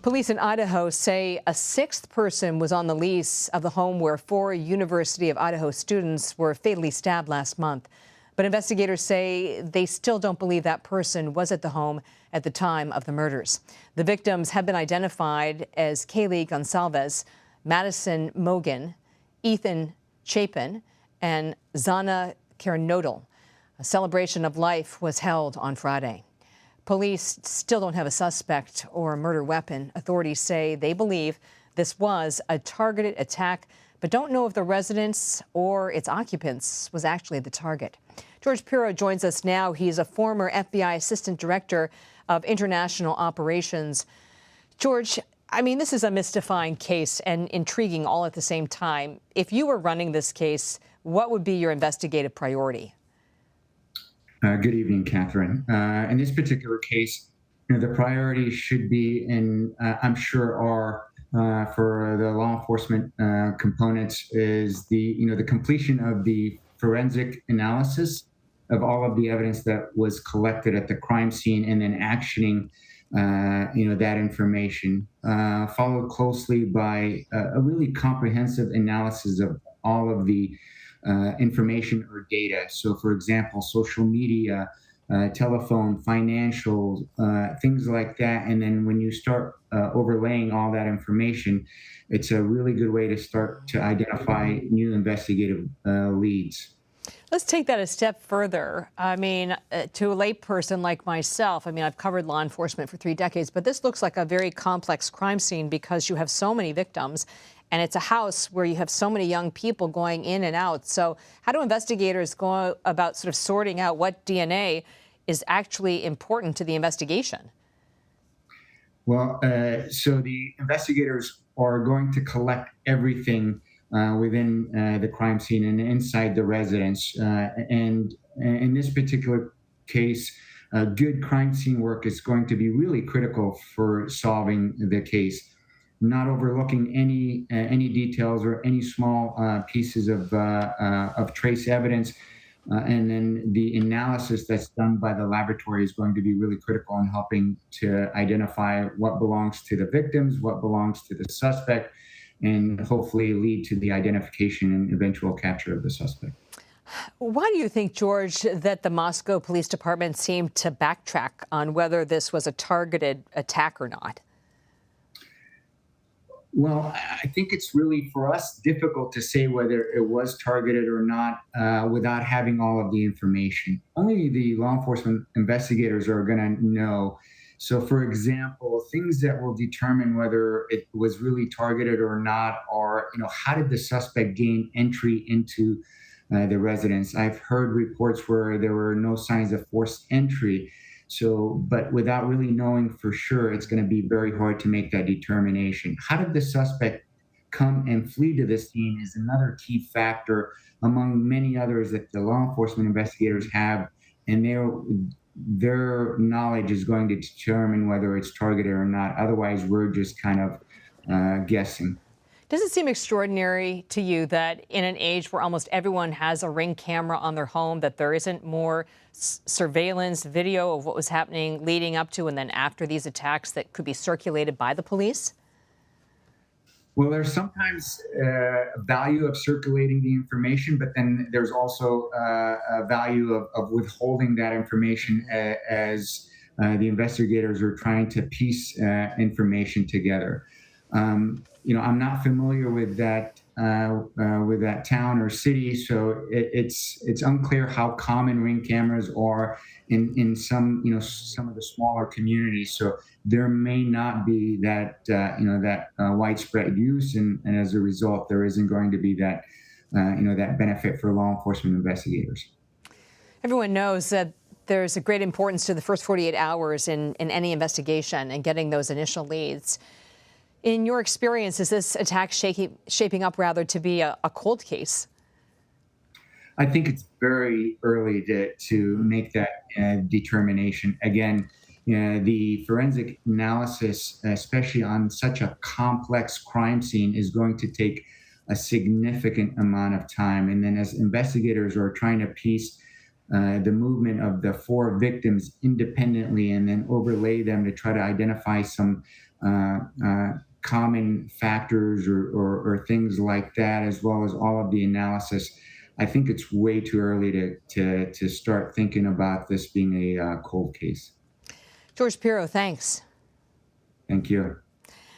Police in Idaho say a sixth person was on the lease of the home where four University of Idaho students were fatally stabbed last month. But investigators say they still don't believe that person was at the home at the time of the murders. The victims have been identified as Kaylee Gonsalves, Madison Mogan, Ethan Chapin, and Zana Karanodal. A celebration of life was held on Friday. Police still don't have a suspect or a murder weapon. Authorities say they believe this was a targeted attack, but don't know if the residence or its occupants was actually the target. George Piro joins us now. He's a former FBI Assistant Director of International Operations. George, I mean, this is a mystifying case and intriguing all at the same time. If you were running this case, what would be your investigative priority? Good evening, Catherine. In this particular case, the priority should be, and I'm sure are for the law enforcement components, is the completion of the forensic analysis of all of the evidence that was collected at the crime scene, and then actioning that information, followed closely by a really comprehensive analysis of all of the information or data. So, for example, social media, telephone, financial, things like that. And then when you start overlaying all that information, it's a really good way to start to identify new investigative leads. Let's take that a step further. I mean, to a layperson like myself, I mean, I've covered law enforcement for 3 decades, but this looks like a very complex crime scene because you have so many victims. And it's a house where you have so many young people going in and out. So how do investigators go about sort of sorting out what DNA is actually important to the investigation? Well, so the investigators are going to collect everything within the crime scene and inside the residence. And in this particular case, good crime scene work is going to be really critical for solving the case. Not overlooking any details or any small pieces of trace evidence, and then the analysis that's done by the laboratory is going to be really critical in helping to identify what belongs to the victims, what belongs to the suspect, and hopefully lead to the identification and eventual capture of the suspect. Why do you think, George, that the Moscow Police Department seemed to backtrack on whether this was a targeted attack or not? Well, I think it's really, for us, difficult to say whether it was targeted or not without having all of the information. Only the law enforcement investigators are going to know. So, for example, things that will determine whether it was really targeted or not are, how did the suspect gain entry into the residence? I've heard reports where there were no signs of forced entry. So, but without really knowing for sure, it's going to be very hard to make that determination. How did the suspect come and flee to the scene is another key factor among many others that the law enforcement investigators have, and their knowledge is going to determine whether it's targeted or not. Otherwise, we're just kind of guessing. Does it seem extraordinary to you that in an age where almost everyone has a Ring camera on their home, that there isn't more surveillance video of what was happening leading up to and then after these attacks that could be circulated by the police? Well, there's sometimes value of circulating the information, but then there's also a value of withholding that information as the investigators are trying to piece information together. I'm not familiar with that town or city, so it's unclear how common Ring cameras are in some of the smaller communities. So there may not be that widespread use, and as a result, there isn't going to be that that benefit for law enforcement investigators. Everyone knows that there's a great importance to the first 48 hours in any investigation and getting those initial leads. In your experience, is this attack shaping up rather to be a cold case? I think it's very early to make that determination. Again, the forensic analysis, especially on such a complex crime scene, is going to take a significant amount of time. And then as investigators are trying to piece the movement of the 4 victims independently and then overlay them to try to identify some common factors or things like that, as well as all of the analysis, I think it's way too early to start thinking about this being a cold case. George Piro, thanks. Thank you.